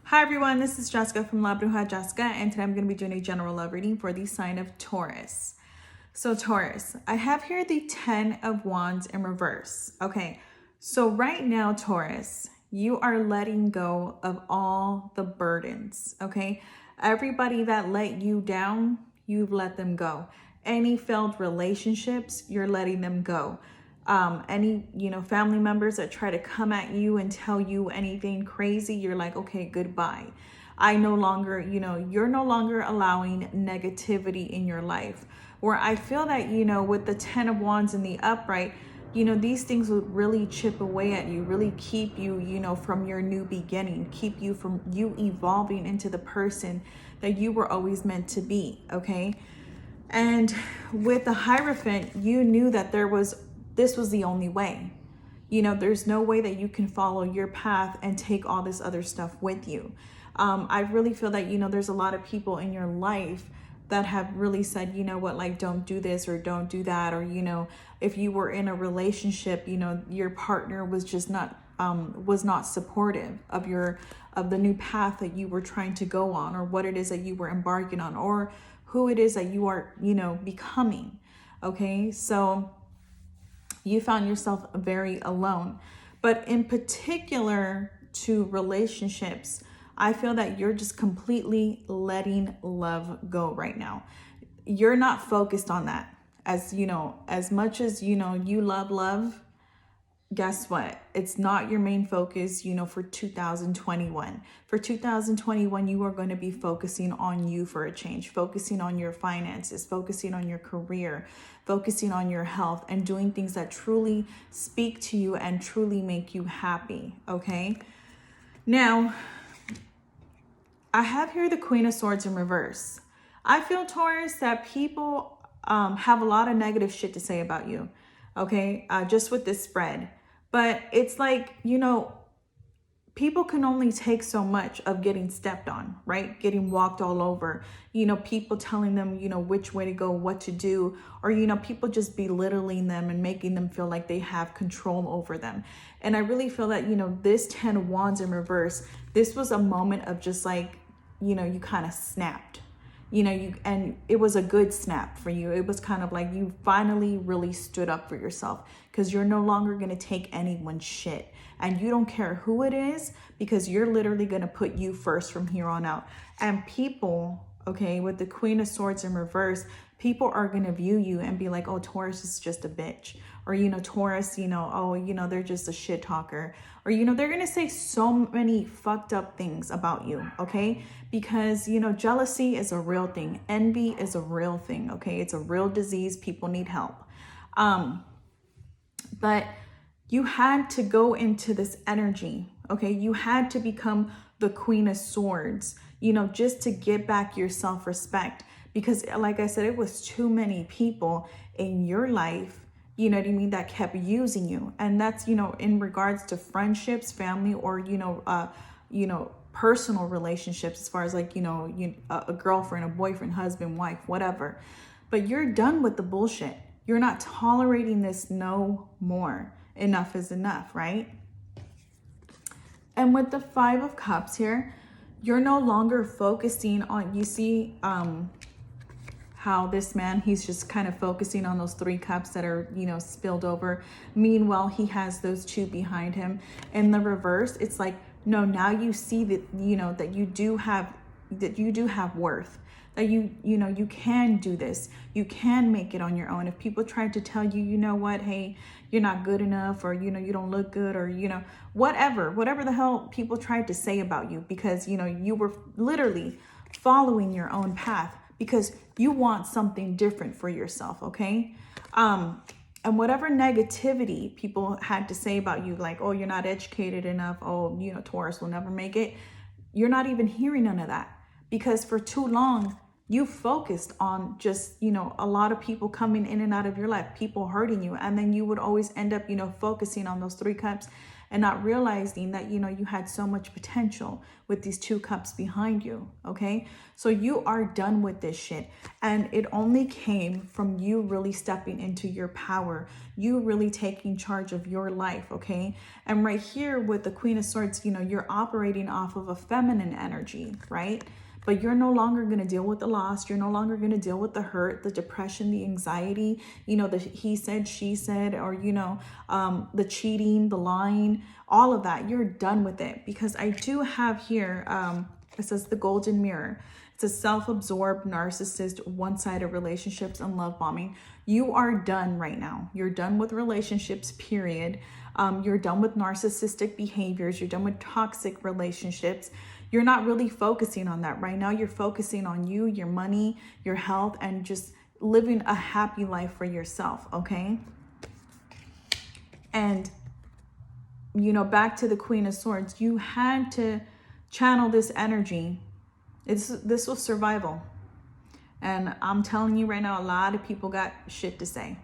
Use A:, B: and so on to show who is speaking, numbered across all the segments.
A: Hi everyone, this is Jessica from Labrujajessica, and today I'm going to be doing a general love reading for the sign of Taurus. So Taurus, I have here the 10 of Wands in reverse. Okay, so right now, Taurus, you are letting go of all the burdens, okay? Everybody that let you down, you've let them go. Any failed relationships, you're letting them go. Any family members that try to come at you and tell you anything crazy, you're like, okay, goodbye. You're no longer allowing negativity in your life. Where I feel that, with the 10 of Wands in the upright, these things would really chip away at you, really keep you, from your new beginning, keep you from you evolving into the person that you were always meant to be, okay? And with the Hierophant, you knew that this was the only way. There's no way that you can follow your path and take all this other stuff with you. I really feel that, there's a lot of people in your life that have really said, like, don't do this or don't do that. Or, if you were in a relationship, your partner was just not supportive of the new path that you were trying to go on, or what it is that you were embarking on, or who it is that you are, becoming. Okay. So you found yourself very alone. But in particular to relationships, I feel that you're just completely letting love go right now. You're not focused on that. As much as, you love love, guess what? It's not your main focus, for 2021. For 2021, you are going to be focusing on you for a change, focusing on your finances, focusing on your career, focusing on your health, and doing things that truly speak to you and truly make you happy, okay? Now, I have here the Queen of Swords in reverse. I feel, Taurus, that people have a lot of negative shit to say about you, okay? Just with this spread. But it's like, people can only take so much of getting stepped on, right? Getting walked all over, people telling them, which way to go, what to do, or, people just belittling them and making them feel like they have control over them. And I really feel that, this 10 of Wands in reverse, this was a moment of just like, you kind of snapped, and it was a good snap for you. It was kind of like you finally really stood up for yourself, because you're no longer going to take anyone's shit, and you don't care who it is, because you're literally going to put you first from here on out. And people, okay, with the Queen of Swords in reverse, people are going to view you and be like, oh, Taurus is just a bitch. Or, Taurus, they're just a shit talker. Or, they're going to say so many fucked up things about you, okay? Because, jealousy is a real thing. Envy is a real thing, okay? It's a real disease. People need help. But you had to go into this energy, okay? You had to become the Queen of Swords, just to get back your self-respect. Because like I said, it was too many people in your life, that kept using you. And that's, in regards to friendships, family, or, personal relationships, as far as like, a girlfriend, a boyfriend, husband, wife, whatever. But you're done with the bullshit. You're not tolerating this no more. Enough is enough, right? And with the 5 of Cups here, you're no longer focusing on, you see, how this man, he's just kind of focusing on those 3 cups that are, spilled over. Meanwhile, he has those 2 behind him. In the reverse, it's like, no, now you see that, that you do have worth, that you can do this. You can make it on your own. If people try to tell you, what, hey, you're not good enough, or, you don't look good, or, whatever the hell people tried to say about you, because, you were literally following your own path, because you want something different for yourself, okay? And whatever negativity people had to say about you, like, oh, you're not educated enough, oh, Taurus will never make it, you're not even hearing none of that. Because for too long, you focused on just, a lot of people coming in and out of your life, people hurting you. And then you would always end up, focusing on those 3 cups and not realizing that, you know, you had so much potential with these 2 cups behind you. Okay, so you are done with this shit, and it only came from you really stepping into your power, you really taking charge of your life. Okay, and right here with the Queen of Swords, you know, you're operating off of a feminine energy, right? But you're no longer going to deal with the loss. You're no longer going to deal with the hurt, the depression, the anxiety, you know, the he said, she said, or, you know, the cheating, the lying, all of that. You're done with it, because I do have here, it says the golden mirror. It's a self-absorbed, narcissist, one-sided relationships and love bombing. You are done right now. You're done with relationships, period. You're done with narcissistic behaviors. You're done with toxic relationships. You're not really focusing on that right now. You're focusing on you, your money, your health, and just living a happy life for yourself, okay? And, you know, back to the Queen of Swords, you had to channel this energy. This was survival. And I'm telling you right now, a lot of people got shit to say.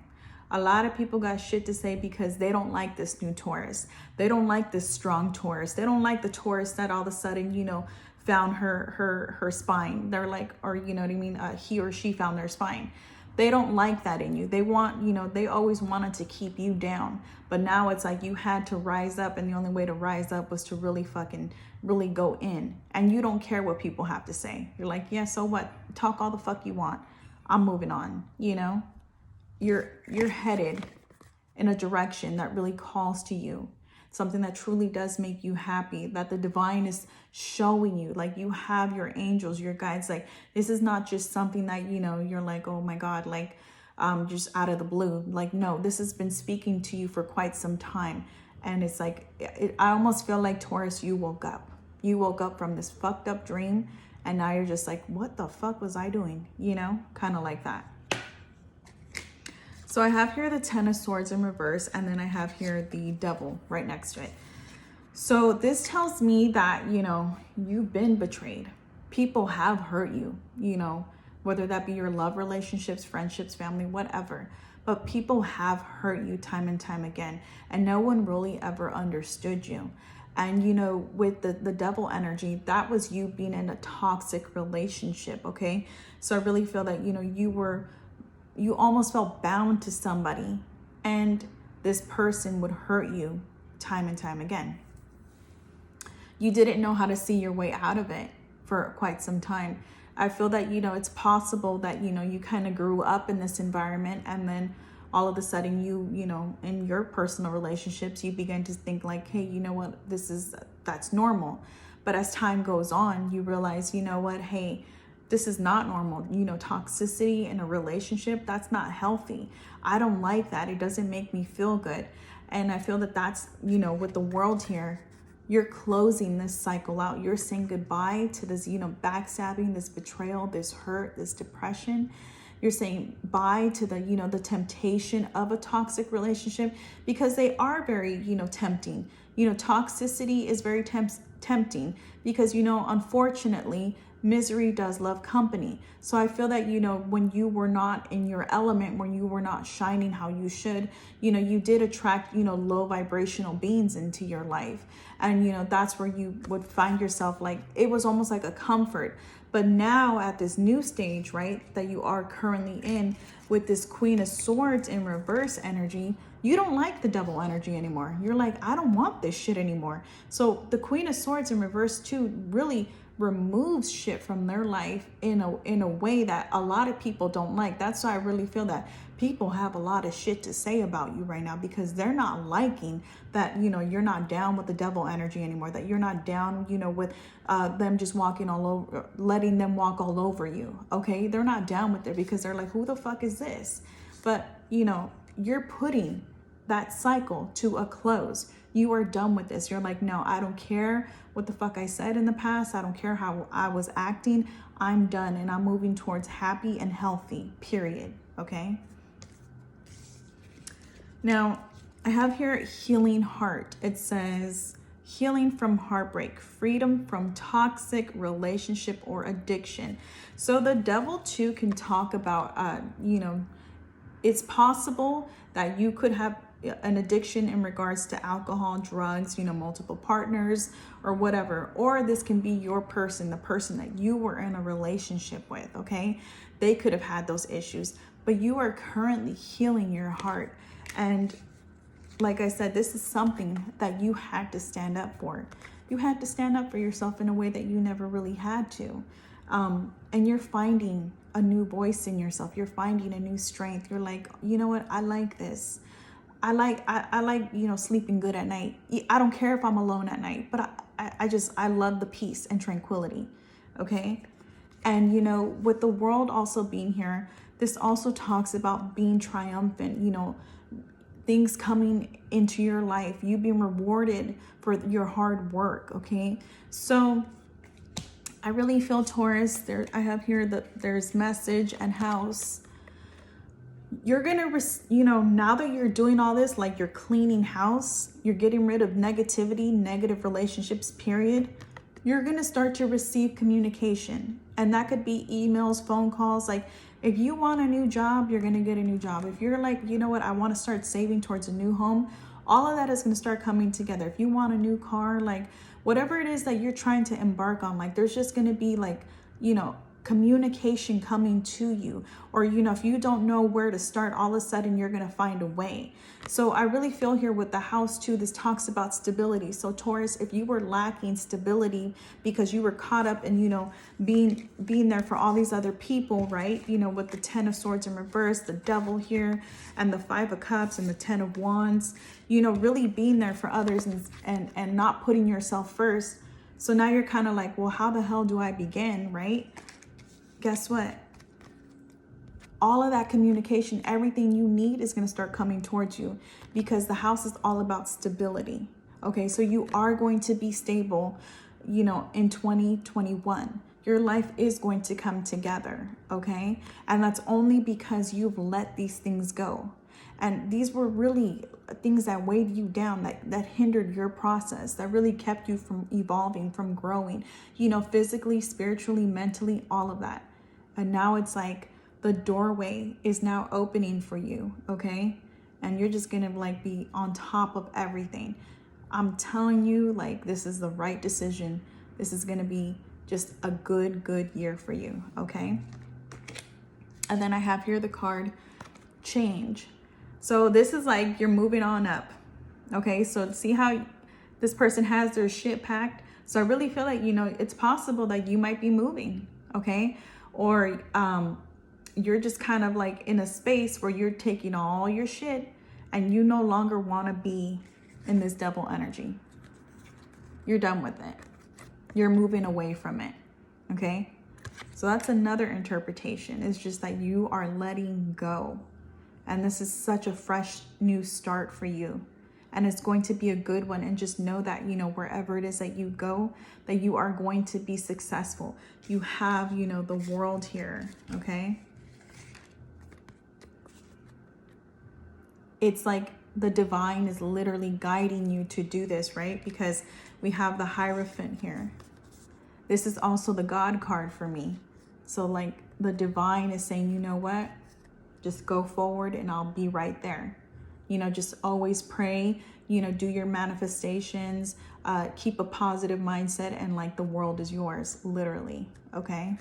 A: A lot of people got shit to say because they don't like this new Taurus. They don't like this strong Taurus. They don't like the Taurus that all of a sudden, you know, found her spine. They're like, or, you know what I mean? He or she found their spine. They don't like that in you. They want, you know, they always wanted to keep you down. But now it's like you had to rise up, and the only way to rise up was to really go in. And you don't care what people have to say. You're like, yeah, so what? Talk all the fuck you want. I'm moving on, you know? You're headed in a direction that really calls to you, something that truly does make you happy, that the divine is showing you, like you have your angels, your guides. Like, this is not just something that, you know, you're like, oh my God, like just out of the blue. Like, no, this has been speaking to you for quite some time. And it's like, I almost feel like, Taurus, you woke up. You woke up from this fucked up dream, and now you're just like, what the fuck was I doing? You know, kind of like that. So I have here the 10 of Swords in reverse, and then I have here the Devil right next to it. So this tells me that, you know, you've been betrayed. People have hurt you, you know, whether that be your love relationships, friendships, family, whatever. But people have hurt you time and time again, and no one really ever understood you. And, you know, with the Devil energy, that was you being in a toxic relationship, okay? So I really feel that, you know, you almost felt bound to somebody, and this person would hurt you time and time again. You didn't know how to see your way out of it for quite some time. I feel that, you know, it's possible that, you know, you kind of grew up in this environment, and then all of a sudden you know, in your personal relationships, you begin to think like, hey, you know what, that's normal. But as time goes on, you realize, you know what, hey, this is not normal. You know, toxicity in a relationship, that's not healthy. I don't like that. It doesn't make me feel good. And I feel that that's, you know, with the world here, you're closing this cycle out. You're saying goodbye to this, you know, backstabbing, this betrayal, this hurt, this depression. You're saying bye to the, you know, the temptation of a toxic relationship, because they are very, you know, tempting. You know, toxicity is very tempting because, you know, unfortunately, misery does love company. So I feel that, you know, when you were not in your element, when you were not shining how you should, you know, you did attract, you know, low vibrational beings into your life. And, you know, that's where you would find yourself, like, it was almost like a comfort. But now at this new stage, right, that you are currently in with this Queen of Swords in reverse energy, you don't like the Devil energy anymore. You're like, I don't want this shit anymore. So the Queen of Swords in reverse too really removes shit from their life in a way that a lot of people don't like. That's why I really feel that people have a lot of shit to say about you right now, because they're not liking that, you know, you're not down with the Devil energy anymore, that you're not down, you know, with them just walking all over, letting them walk all over you. Okay, they're not down with it because they're like, who the fuck is this? But, you know, you're putting that cycle to a close. You are done with this. You're like, no, I don't care what the fuck I said in the past. I don't care how I was acting. I'm done, and I'm moving towards happy and healthy, period. Okay. Now, I have here Healing Heart. It says healing from heartbreak, freedom from toxic relationship or addiction. So the Devil too can talk about, you know, it's possible that you could have an addiction in regards to alcohol, drugs, you know, multiple partners or whatever. Or this can be your person, the person that you were in a relationship with, okay? They could have had those issues, but you are currently healing your heart. And like I said, this is something that you had to stand up for. You had to stand up for yourself in a way that you never really had to. And you're finding a new voice in yourself. You're finding a new strength. You're like, you know what? I like this. I like, you know, sleeping good at night. I don't care if I'm alone at night, but I love the peace and tranquility. Okay. And, you know, with the world also being here, this also talks about being triumphant, you know, things coming into your life, you being rewarded for your hard work. Okay. So I really feel, Taurus, there, I have here that there's message and house. You're going to, you know, now that you're doing all this, like you're cleaning house, you're getting rid of negativity, negative relationships, period. You're going to start to receive communication. And that could be emails, phone calls. Like if you want a new job, you're going to get a new job. If you're like, you know what, I want to start saving towards a new home, all of that is going to start coming together. If you want a new car, like whatever it is that you're trying to embark on, like there's just going to be like, you know, communication coming to you. Or, you know, if you don't know where to start, all of a sudden you're going to find a way. So I really feel here with the house too, this talks about stability. So Taurus, if you were lacking stability because you were caught up in, you know, being there for all these other people, right? You know, with the 10 of Swords in reverse, the Devil here, and the 5 of Cups and the 10 of Wands, you know, really being there for others and not putting yourself first. So now you're kind of like, well, how the hell do I begin, right? Guess what? All of that communication, everything you need is going to start coming towards you because the house is all about stability. Okay, so you are going to be stable, you know, in 2021. Your life is going to come together, okay? And that's only because you've let these things go. And these were really things that weighed you down, that hindered your process, that really kept you from evolving, from growing, you know, physically, spiritually, mentally, all of that. And now it's like the doorway is now opening for you, okay? And you're just gonna like be on top of everything. I'm telling you, like, this is the right decision. This is gonna be just a good year for you, okay? And then I have here the card change. So this is like you're moving on up, okay? So see how this person has their shit packed? So I really feel like, you know, it's possible that you might be moving, okay? Or you're just kind of like in a space where you're taking all your shit and you no longer want to be in this Devil energy. You're done with it. You're moving away from it, okay? So that's another interpretation. It's just that you are letting go. And this is such a fresh new start for you. And it's going to be a good one. And just know that, you know, wherever it is that you go, that you are going to be successful. You have, you know, the world here, okay? It's like the divine is literally guiding you to do this, right? Because we have the Hierophant here. This is also the God card for me. So like the divine is saying, you know what? Just go forward and I'll be right there. You know, just always pray, you know, do your manifestations, keep a positive mindset, and like the world is yours, literally, okay?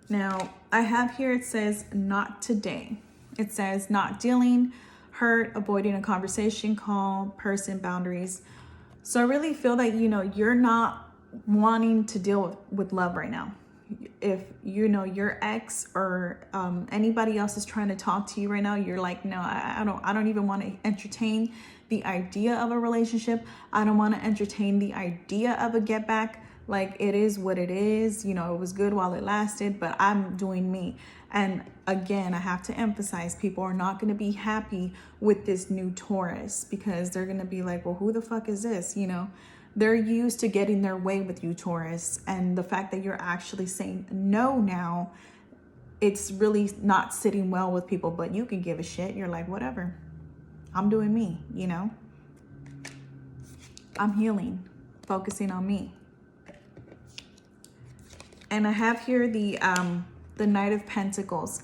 A: Now, I have here, it says, not today. It says not dealing, hurt, avoiding a conversation, call, person, boundaries. So I really feel that, you know, you're not wanting to deal with love right now. If, you know, your ex or anybody else is trying to talk to you right now, you're like, no, I don't even want to entertain the idea of a relationship. I don't want to entertain the idea of a get back. Like, it is what it is. You know, it was good while it lasted, but I'm doing me. And again, I have to emphasize, people are not going to be happy with this new Taurus because they're going to be like, well, who the fuck is this? You know, they're used to getting their way with you, Taurus. And the fact that you're actually saying no now, it's really not sitting well with people, but you can give a shit. You're like, whatever, I'm doing me, you know, I'm healing, focusing on me. And I have here the Knight of Pentacles.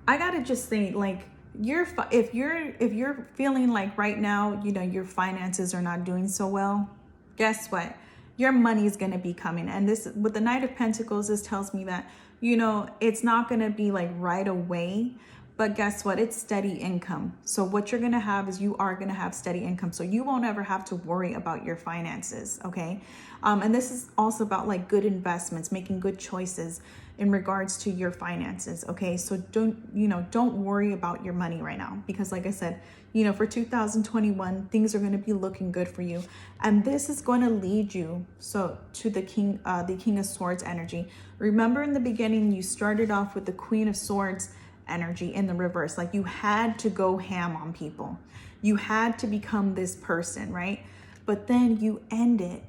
A: I gotta just say, like, if you're feeling like right now, you know, your finances are not doing so well, guess what? Your money is going to be coming. And this, with the Knight of Pentacles, this tells me that, you know, it's not going to be like right away, but guess what? It's steady income. So what you're going to have is you are going to have steady income. So you won't ever have to worry about your finances. Okay. And this is also about like good investments, making good choices in regards to your finances. Okay. So don't worry about your money right now, because like I said, you know, for 2021, things are going to be looking good for you. And this is going to lead you to the King of Swords energy. Remember in the beginning, you started off with the Queen of Swords energy in the reverse. Like you had to go ham on people. You had to become this person, right? But then you end it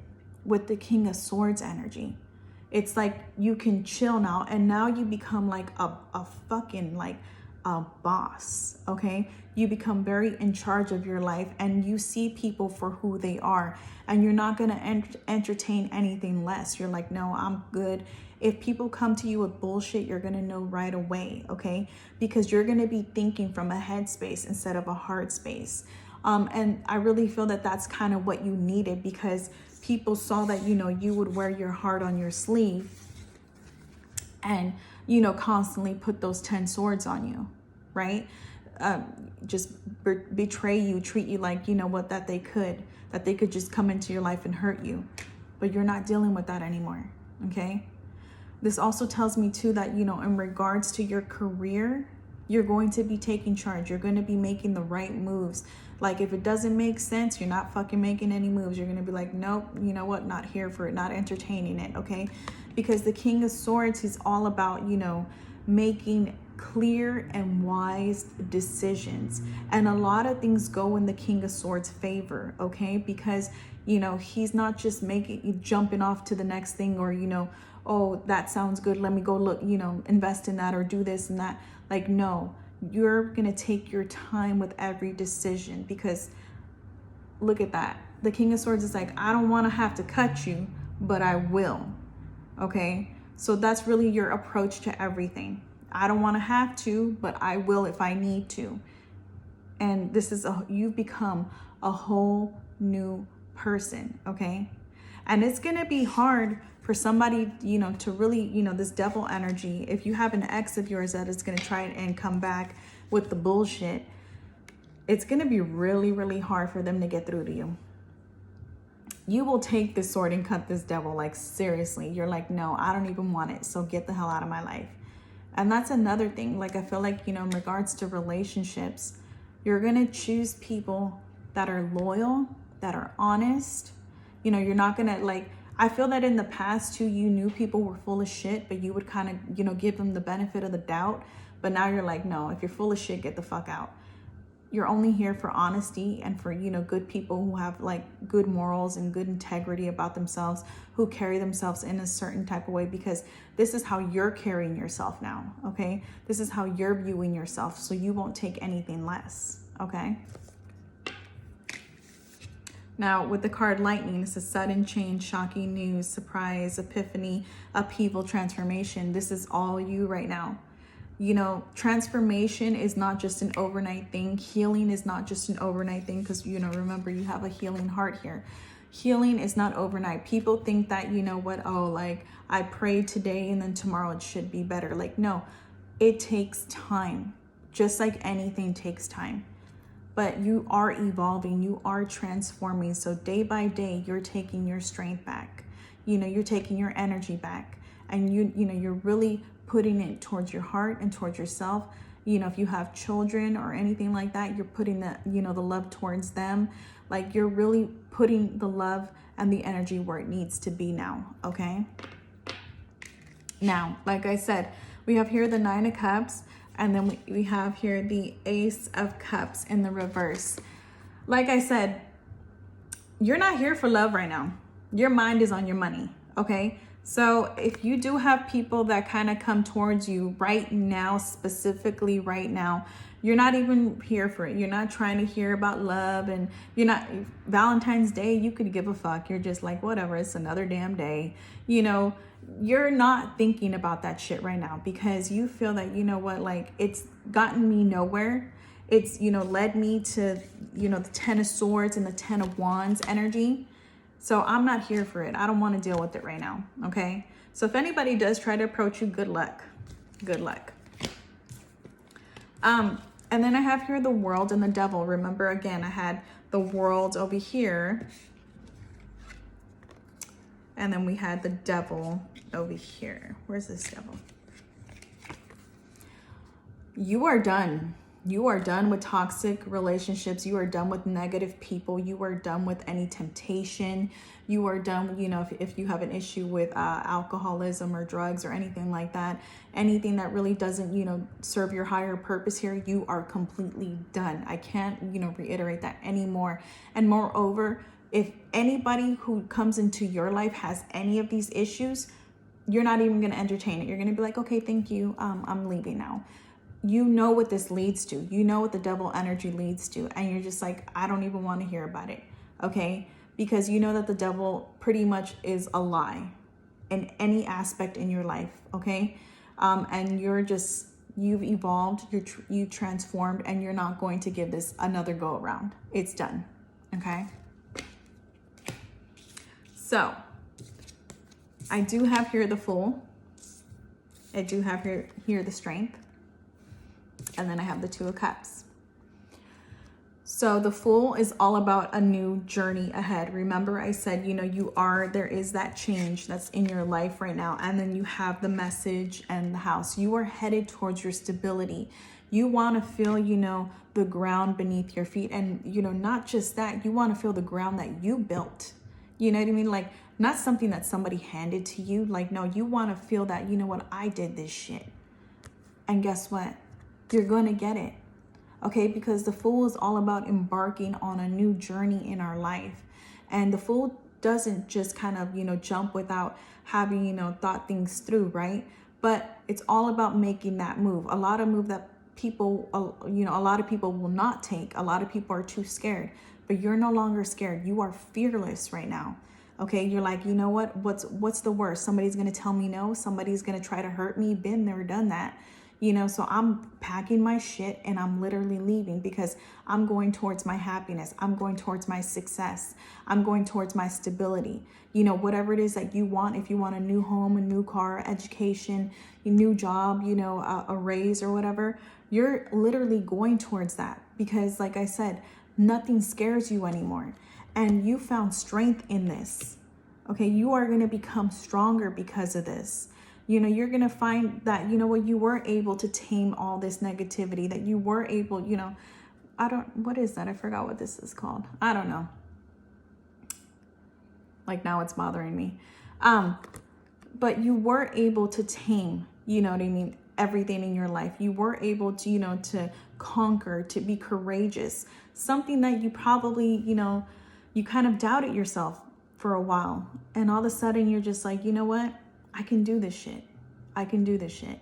A: with the King of Swords energy. It's like you can chill now, and now you become like a fucking like a boss, okay? You become very in charge of your life, and you see people for who they are, and you're not going to entertain anything less. You're like, no, I'm good. If people come to you with bullshit, you're going to know right away, okay? Because you're going to be thinking from a head space instead of a heart space. And I really feel that that's kind of what you needed, because people saw that, you know, you would wear your heart on your sleeve and, you know, constantly put those 10 swords on you, right? Just betray you, treat you like, you know what, that they could just come into your life and hurt you. But you're not dealing with that anymore, okay? This also tells me too that, you know, in regards to your career, you're going to be taking charge. You're going to be making the right moves. Like if it doesn't make sense, you're not fucking making any moves. You're going to be like, nope, you know what? Not here for it, not entertaining it, okay? Because the King of Swords, he's all about, you know, making clear and wise decisions. And a lot of things go in the King of Swords' favor, okay? Because, you know, he's not just jumping off to the next thing, or, you know, oh, that sounds good, let me go look, you know, invest in that or do this and that. Like, no, you're going to take your time with every decision, because look at that. The King of Swords is like, I don't want to have to cut you, but I will. Okay. So that's really your approach to everything. I don't want to have to, but I will if I need to. And this is you've become a whole new person. Okay. And it's going to be hard for somebody, you know, to really, you know, this devil energy. If you have an ex of yours that is going to try and come back with the bullshit, it's going to be really, really hard for them to get through to you. You will take this sword and cut this devil. Like, seriously, you're like, no, I don't even want it. So get the hell out of my life. And that's another thing. Like, I feel like, you know, in regards to relationships, you're going to choose people that are loyal, that are honest. You know, you're not going to like, I feel that in the past too, you knew people were full of shit, but you would kind of, you know, give them the benefit of the doubt. But now you're like, no, if you're full of shit, get the fuck out. You're only here for honesty and for, you know, good people who have like good morals and good integrity about themselves, who carry themselves in a certain type of way, because this is how you're carrying yourself now. Okay. This is how you're viewing yourself. So you won't take anything less. Okay. Now, with the card Lightning, it's a sudden change, shocking news, surprise, epiphany, upheaval, transformation. This is all you right now. You know, transformation is not just an overnight thing. Healing is not just an overnight thing, because, you know, remember, you have a healing heart here. Healing is not overnight. People think that, you know what, oh, like I prayed today and then tomorrow it should be better. Like, no, it takes time. Just like anything takes time. But you are evolving, you are transforming. So day by day, you're taking your strength back. You know, you're taking your energy back, and you know, you're really putting it towards your heart and towards yourself. You know, if you have children or anything like that, you're putting the, you know, the love towards them. Like, you're really putting the love and the energy where it needs to be now. Okay. Now, like I said, we have here the 9 of Cups. And then we have here the Ace of Cups in the reverse. Like I said, you're not here for love right now. Your mind is on your money, okay? So if you do have people that kind of come towards you right now, specifically right now, you're not even here for it. You're not trying to hear about love, and you're not, Valentine's Day, you could give a fuck. You're just like, whatever, it's another damn day. You know, you're not thinking about that shit right now, because you feel that, you know what, like, it's gotten me nowhere. It's, you know, led me to, you know, the 10 of Swords and the 10 of Wands energy. So I'm not here for it. I don't want to deal with it right now. Okay. So if anybody does try to approach you, good luck. Good luck. And then I have here the World and the Devil. Remember, again, I had the World over here. And then we had the Devil over here. Where's this Devil? You are done. You are done with toxic relationships. You are done with negative people. You are done with any temptation. You are done, you know, if you have an issue with alcoholism or drugs or anything like that, anything that really doesn't, you know, serve your higher purpose here, you are completely done. I can't, you know, reiterate that anymore. And moreover, if anybody who comes into your life has any of these issues, you're not even going to entertain it. You're going to be like, okay, thank you. I'm leaving now. You know what this leads to. You know what the devil energy leads to. And you're just like, I don't even want to hear about it. Okay? Because you know that the devil pretty much is a lie in any aspect in your life. Okay? And you've evolved, you've transformed, and you're not going to give this another go around. It's done. Okay? So, I do have here the Fool. I do have here the Strength. And then I have the Two of Cups. So the Fool is all about a new journey ahead. Remember I said, you know, there is that change that's in your life right now. And then you have the Message and the House. You are headed towards your stability. You want to feel, you know, the ground beneath your feet. And, you know, not just that, you want to feel the ground that you built. You know what I mean? Like, not something that somebody handed to you. Like, no, you want to feel that, you know what, I did this shit. And guess what? You're going to get it. Okay? Because the Fool is all about embarking on a new journey in our life. And the Fool doesn't just kind of, you know, jump without having, you know, thought things through, right? But it's all about making that move. A lot of move that people, you know, a lot of people will not take. A lot of people are too scared. But you're no longer scared. You are fearless right now. Okay? You're like, you know what? What's the worst? Somebody's going to tell me no. Somebody's going to try to hurt me. Been there, done that. You know, so I'm packing my shit and I'm literally leaving because I'm going towards my happiness. I'm going towards my success. I'm going towards my stability. You know, whatever it is that you want, if you want a new home, a new car, education, a new job, you know, a raise or whatever, you're literally going towards that because, like I said, nothing scares you anymore. And you found strength in this. Okay, you are going to become stronger because of this. You know, you're going to find that, you know what, you were able to tame all this negativity, that you were able, you know, what is that? I forgot what this is called. I don't know. Like now it's bothering me. But you were able to tame, you know what I mean, everything in your life. You were able to, you know, to conquer, to be courageous. Something that you probably, you know, you kind of doubted yourself for a while. And all of a sudden you're just like, you know what? I can do this shit. I can do this shit.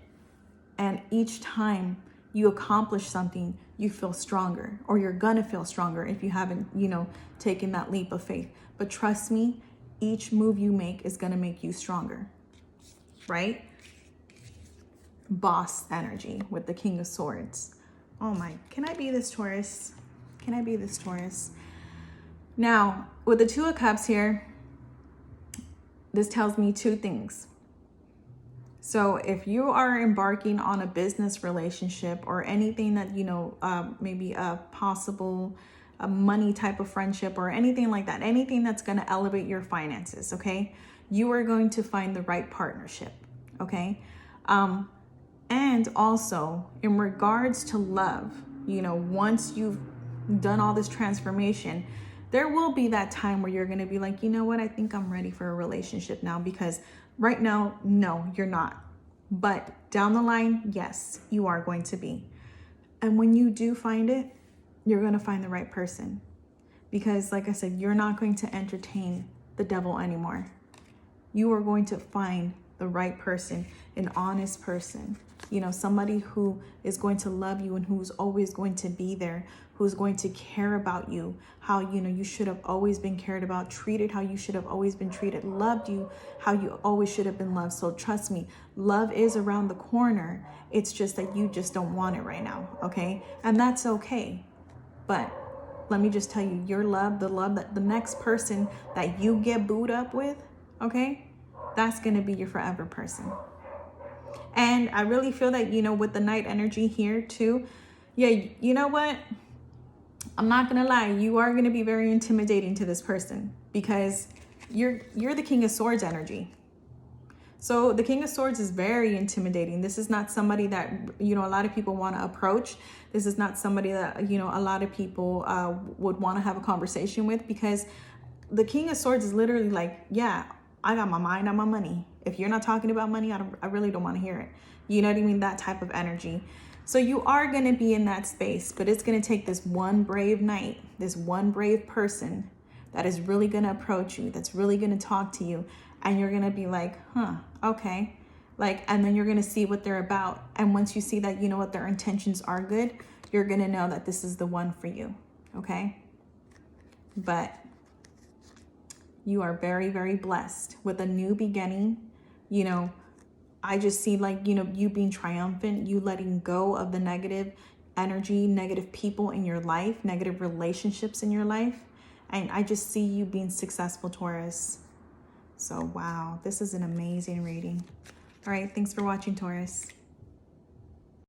A: And each time you accomplish something, you feel stronger, or you're gonna feel stronger if you haven't, you know, taken that leap of faith. But trust me, each move you make is gonna make you stronger, right? Boss energy with the King of Swords. Oh my, can I be this Taurus? Can I be this Taurus? Now, with the Two of Cups here, this tells me two things. So if you are embarking on a business relationship or anything that, you know, maybe a possible money type of friendship or anything like that, anything that's going to elevate your finances, okay, you are going to find the right partnership, okay? And also in regards to love, you know, once you've done all this transformation, there will be that time where you're going to be like, you know what, I think I'm ready for a relationship now, because right now, no, you're not. But down the line, yes, you are going to be. And when you do find it, you're going to find the right person. Because like I said, you're not going to entertain the devil anymore. You are going to find the right person, an honest person, You know, somebody who is going to love you and who's always going to be there, who's going to care about you, how, you know, you should have always been cared about, treated how you should have always been treated, loved you how you always should have been loved. So trust me, love is around the corner. It's just that you just don't want it right now, okay? And that's okay. But let me just tell you, your love, the love that the next person that you get booed up with, okay, that's going to be your forever person. And I really feel that, you know, with the night energy here too, yeah, you know what? I'm not going to lie. You are going to be very intimidating to this person because you're the King of Swords energy. So the King of Swords is very intimidating. This is not somebody that, you know, a lot of people want to approach. This is not somebody that, you know, a lot of people would want to have a conversation with, because the King of Swords is literally like, yeah, I got my mind on my money. If you're not talking about money, I really don't want to hear it. You know what I mean? That type of energy. So you are going to be in that space, but it's going to take this one brave knight, this one brave person that is really going to approach you, that's really going to talk to you. And you're going to be like, huh, okay. Like, and then you're going to see what they're about. And once you see that, you know what, their intentions are good, you're going to know that this is the one for you. Okay. But you are very, very blessed with a new beginning. You know, I just see, like, you know, you being triumphant, you letting go of the negative energy, negative people in your life, negative relationships in your life. And I just see you being successful, Taurus. So, wow, this is an amazing reading. All right, thanks for watching, Taurus.